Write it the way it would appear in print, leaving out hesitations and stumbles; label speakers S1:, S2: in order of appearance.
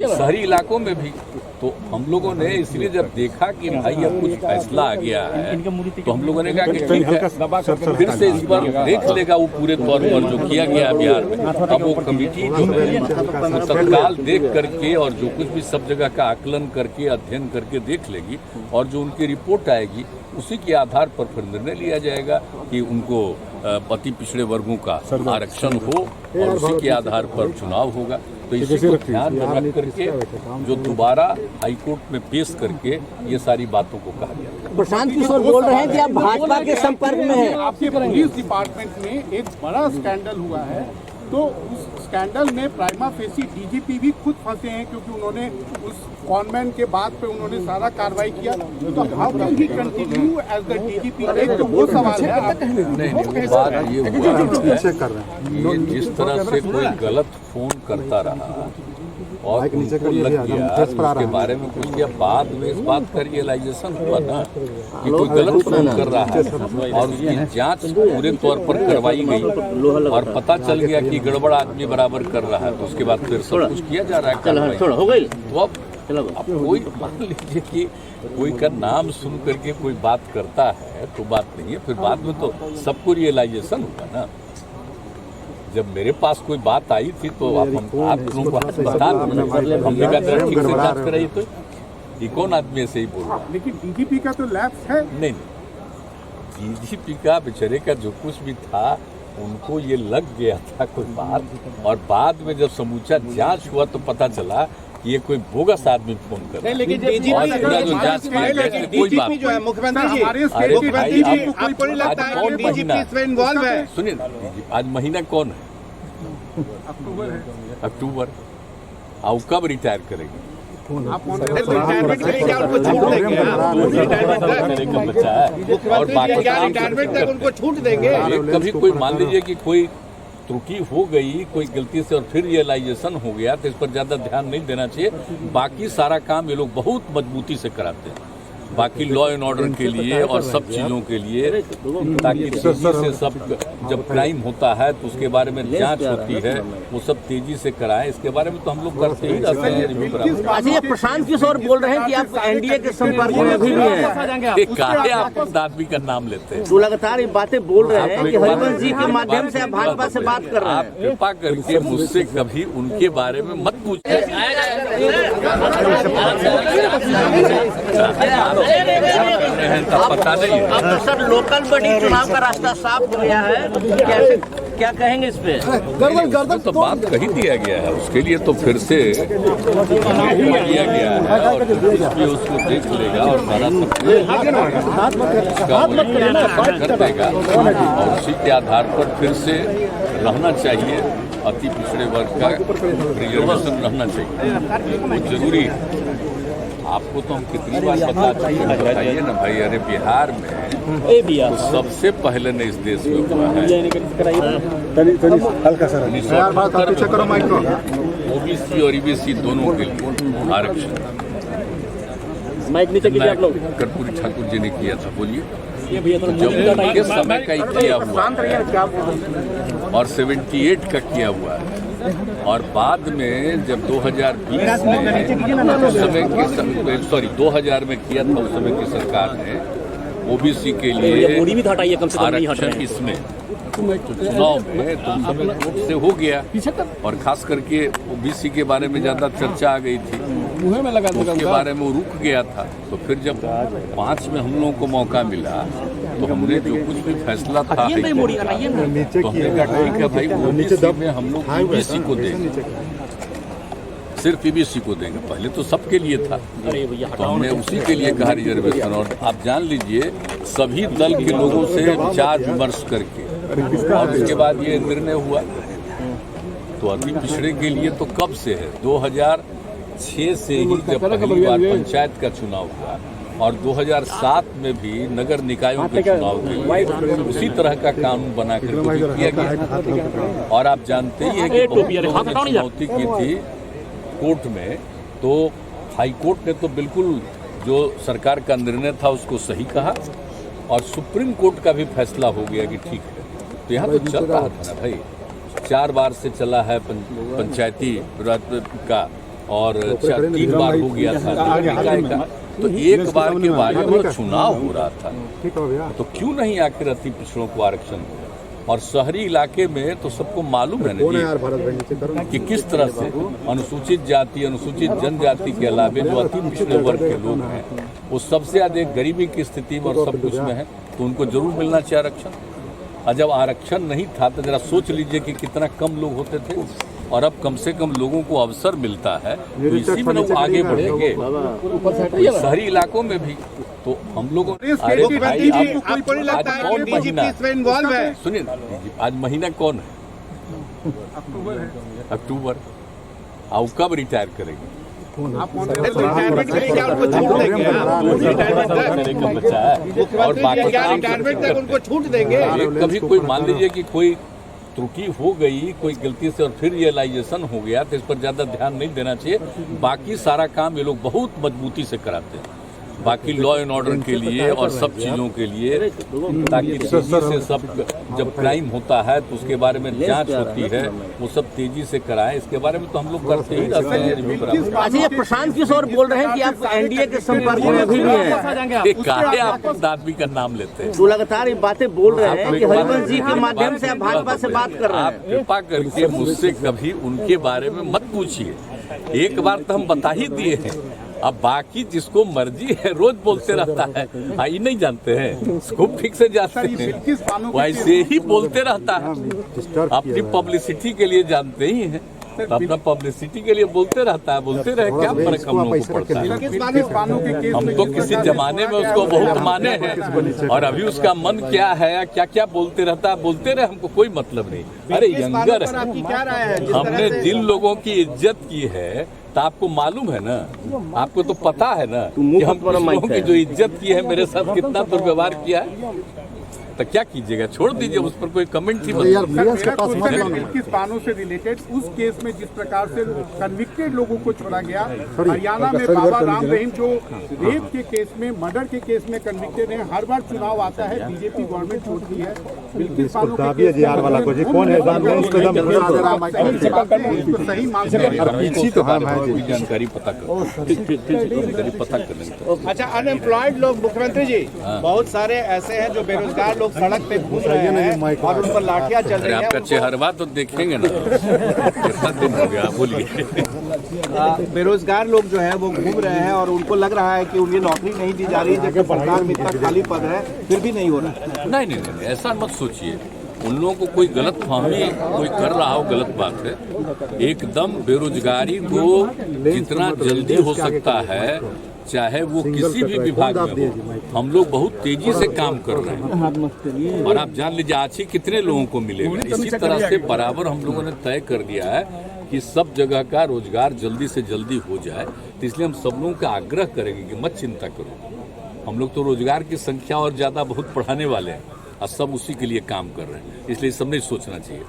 S1: शहरी इलाकों में भी। तो हम लोगों ने इसलिए जब देखा कि भाई अब कुछ फैसला आ गया है तो हम लोगों ने कहा कि ठीक है फिर से इस पर देख लेगा वो पूरे तौर पर जो किया गया बिहार में। अब वो कमेटी जो है तत्काल देख करके और जो कुछ भी सब जगह का आकलन करके अध्ययन करके देख लेगी और जो उनकी रिपोर्ट आएगी उसी के आधार पर फिर निर्णय लिया जाएगा कि उनको अति पिछड़े वर्गों का आरक्षण हो और उसी के आधार पर चुनाव होगा। तो इसी को ध्यान में रख करके जो दोबारा हाईकोर्ट में पेश करके ये सारी बातों को कहा गया।
S2: प्रशांत किशोर बोल रहे हैं कि आप भाजपा के संपर्क में हैं।
S3: आपके पुलिस डिपार्टमेंट में एक बड़ा स्कैंडल हुआ है, तो उस स्कैंडल में प्राइमा फेसी डीजीपी भी खुद फंसे हैं क्योंकि उन्होंने उस कॉन्वेंट के बाद पे उन्होंने सारा कार्रवाई किया। तो how can he continue as the DGP? एक तो वो सवाल है।
S1: नहीं बात ये हुआ कि जिस तरह से कोई गलत फोन करता रहा और उनको लग गया उसके बारे में कुछ किया, बाद में इस बात का रियलाइजेशन हुआ ना कि कोई गलत फोन कर रहा है और उसकी जांच पूरे तौर पर करवाई गई और पता चल गया कि गड़बड़ आदमी बराबर कर रहा है। तो उसके बाद फिर सब कुछ किया जा रहा है। तो अब कोई मान लीजिए कि कोई का नाम सुन करके कोई बात करता है तो बात नहीं है, फिर बाद में तो सबको रियलाइजेशन होगा ना। जब मेरे पास कोई बात आई थी तो आप लोगों को बता दो, हमने कहा ठीक से जांच कराई तो ये कौन आदमी ऐसे ही बोल रहा है।
S3: लेकिन डीजीपी का तो लैप्स है।
S1: नहीं डीजीपी का बेचारे का जो कुछ भी था उनको ये लग गया था कोई बात और बाद में जब समूचा जांच हुआ तो पता चला कि ये कोई बोगस आदमी फोन कर रहा है।
S2: लेकिन
S1: जो जांच कोई बात
S2: जो है मुख्यमंत्री जी,
S1: आपको नहीं लगता है डीजीपी इसमें इन्वॉल्व है? सुनिए आज महीना कौन है? अक्टूबर। और कब रिटायर करेंगे? और बाकी
S2: उनको छूट देंगे।
S1: कभी कोई मान लीजिए कि कोई त्रुटि हो गई कोई गलती से और फिर रियलाइजेशन हो गया तो इस पर ज्यादा ध्यान नहीं देना चाहिए। बाकी सारा काम ये लोग बहुत मजबूती से कराते हैं, बाकी लॉ एंड ऑर्डर के लिए और सब चीजों के लिए, ताकि तेजी से सब जब क्राइम होता है तो उसके बारे में जांच होती है वो सब तेजी से कराएं। इसके बारे में तो हम लोग करते ही रहते हैं।
S2: अच्छा, ये प्रशांत किशोर बोल रहे हैं कि आप एनडीए के संपर्क में भी हैं।
S1: काहे आप उस आदमी का नाम लेते हैं?
S2: तो लगातार ये बातें बोल रहे हैं कि हरिवंश जी के माध्यम से आप भाजपा से बात कर रहे हैं।
S1: आप कृपा करके मुझसे कभी उनके बारे में मत पूछिए। पता नहीं।
S2: अब तो सर लोकल बॉडी चुनाव का रास्ता साफ हो गया है, कैसे क्या कहेंगे इस पे?
S1: तो बात कही दिया गया है, उसके लिए तो फिर से दिया गया है और कुछ भी उसको देख लेगा और सारा कर देगा और उसी के आधार पर फिर से रहना चाहिए। अति पिछड़े वर्ग का रिजर्वेशन रहना चाहिए, वो जरूरी है। आपको तो हम कितनी बार बता चुके हैं, बताइए ना भाई। अरे बिहार में तो सबसे पहले ने इस देश में हुआ है ओबीसी और ईबीसी दोनों के लिए आरक्षण। कर्पूरी ठाकुर जी ने किया था। बोलिए, जब उनके समय का ही किया हुआ और 78 का किया हुआ है और बाद में जब 2020 में उस समय की 2000 में किया था उस समय की सरकार ने ओबीसी के लिए आरक्षण इसमें चुनाव में तो उस समय वोट से हो गया और खास करके ओबीसी के बारे में ज्यादा चर्चा आ गई थी, उसके बारे में वो रुक गया था। तो फिर जब 5 में हम लोगों को मौका मिला तो हमने जो कुछ भी फैसला था तो हमने कहा ठीक है भाई ओबीसी में हम लोग ईबीसी को देंगे, सिर्फ ईबीसी को देंगे। पहले तो सबके लिए था तो हमने उसी के लिए कहा रिजर्वेशन। और आप जान लीजिए सभी दल के लोगों से विचार विमर्श करके और उसके बाद ये निर्णय हुआ। तो अति पिछड़े के लिए तो कब से है, 2006 से ही जब पहली बार पंचायत का चुनाव हुआ और 2007 में भी नगर निकायों के चुनाव के लिए उसी तरह का कानून बना कर किया गया। और आप जानते ही हैं कि बहुत चुनौती की थी कोर्ट में, तो हाई कोर्ट ने तो बिल्कुल जो सरकार का निर्णय था उसको सही कहा और सुप्रीम कोर्ट का भी फैसला हो गया कि ठीक है। तो यहाँ तो चल रहा था ना भाई, 4 बार से चला है पंचायती राज का और 3 बार हो गया था। तो एक बार के बारे में चुनाव हो रहा था, तो क्यों नहीं आखिर अति पिछड़ों को आरक्षण हो? और शहरी इलाके में तो सबको मालूम है ना कि किस तरह से अनुसूचित जाति, अनुसूचित जनजाति के अलावे जो अति पिछड़े वर्ग के लोग हैं वो सबसे ज्यादा गरीबी की स्थिति में और सब कुछ में है, तो उनको जरूर मिलना चाहिए आरक्षण। और जब आरक्षण नहीं था तो जरा सोच लीजिए कि कितना कम लोग होते थे, और अब कम से कम लोगों को अवसर मिलता है, तो इसी में लोग आगे बढ़ेंगे शहरी इलाकों में भी। तो हम लोगों
S3: अरे भाई, आपको नहीं लगता है कि
S1: महीना
S3: इसमें इन्वॉल्व है?
S1: सुनिए, आज महीना कौन है? अक्टूबर। आओ कब रिटायर करेंगे?
S3: रिटायरमेंट के लिए क्या उनको छूट देंगे?
S1: बच्चा है और बाकी काम
S3: रिटायरमेंट तक उनको छूट देंगे?
S1: कभी कोई मान लीजिए कि कोई त्रुटि हो गई, कोई गलती से और फिर रियलाइजेशन हो गया, तो इस पर ज्यादा ध्यान नहीं देना चाहिए। बाकी सारा काम ये लोग बहुत मजबूती से कराते हैं, बाकी लॉ एंड ऑर्डर के लिए और सब चीजों के लिए, ताकि तेजी से सब, जब क्राइम होता है तो उसके बारे में जांच होती है, वो सब तेजी से कराएं। इसके बारे में तो हम लोग करते ही रहते हैं रिव्यू कराते।
S2: अच्छा, ये प्रशांत किशोर बोल रहे हैं कि आप एनडीए के संपर्क में अभी भी हैं।
S1: काहे आप उस आदमी का नाम लेते हैं?
S2: वो लगातार ये बातें बोल रहे हैं कि हरिवंश जी के माध्यम से आप भाजपा से बात कर रहे हैं।
S1: आप कृपा करके मुझसे कभी उनके बारे में मत पूछिए, एक बार तो हम बता ही दिए हैं। अब बाकी जिसको मर्जी है रोज बोलते रहता है, आई नहीं जानते हैं, खूब ठीक से जानते हैं, वैसे ही बोलते रहता है। अपनी पब्लिसिटी के लिए जानते ही हैं, तो अपना पब्लिसिटी के लिए बोलते रहता है, बोलते रहे, क्या फर्क हम लोगों को पड़ता है? हम तो किसी जमाने में उसको बहुत माने हैं, और अभी उसका मन क्या है, क्या क्या बोलते रहता है, बोलते रहे, हमको कोई मतलब नहीं। अरे यंगर है, हमने जिन लोगों की इज्जत की है तो आपको मालूम है ना, आपको तो पता है ना कि हम लोगों की जो इज्जत की है, मेरे साथ कितना दुर्व्यवहार किया है, तो क्या कीजिएगा? छोड़ दीजिए, उस पर कोई कमेंट ही
S3: बिल्किस बानो से रिलेटेड उस केस में जिस प्रकार से कन्विक्टेड लोगों को छोड़ा गया, हरियाणा में बाबा राम रहीम जो रेप के केस में, मर्डर के केस में कन्विक्टेड है, हर बार चुनाव आता है बीजेपी गवर्नमेंट छोड़ती है। बिल्किस बानो सही मांग
S1: जानकारी पता कर।
S4: अच्छा, अनएम्प्लॉयड लोग, मुख्यमंत्री जी, बहुत सारे ऐसे हैं जो बेरोजगार लोग सड़क पे घूम रहे हैं और उन पर लाठियां चल रही हैं।
S1: आपका चेहरवा तो देखेंगे ना, कितना दिन हो गया, बोलिए।
S4: बेरोजगार लोग जो है वो घूम रहे हैं और उनको लग रहा है कि उन्हें नौकरी नहीं दी जा रही, जबकि सरकार में इतना खाली पद है, फिर भी नहीं हो रहा है।
S1: नहीं, ऐसा मत सोचिए। उन लोगों को कोई गलत फहमी कोई कर रहा हो, गलत बात है। एकदम बेरोजगारी को जितना जल्दी हो सकता है, चाहे वो किसी भी विभाग में हो, हम लोग बहुत तेजी से काम कर रहे हैं। और आप जान लीजिए आज ही कितने लोगों को मिलेगा। इसी तरह से बराबर हम लोगों ने तय कर दिया है कि सब जगह का रोजगार जल्दी से जल्दी हो जाए। तो इसलिए हम सब लोगों का आग्रह करेंगे कि मत चिंता करो। हम लोग तो रोजगार की संख्या और ज्यादा बहुत बढ़ाने वाले हैं, और सब उसी के लिए काम कर रहे हैं, इसलिए सब नहीं सोचना चाहिए।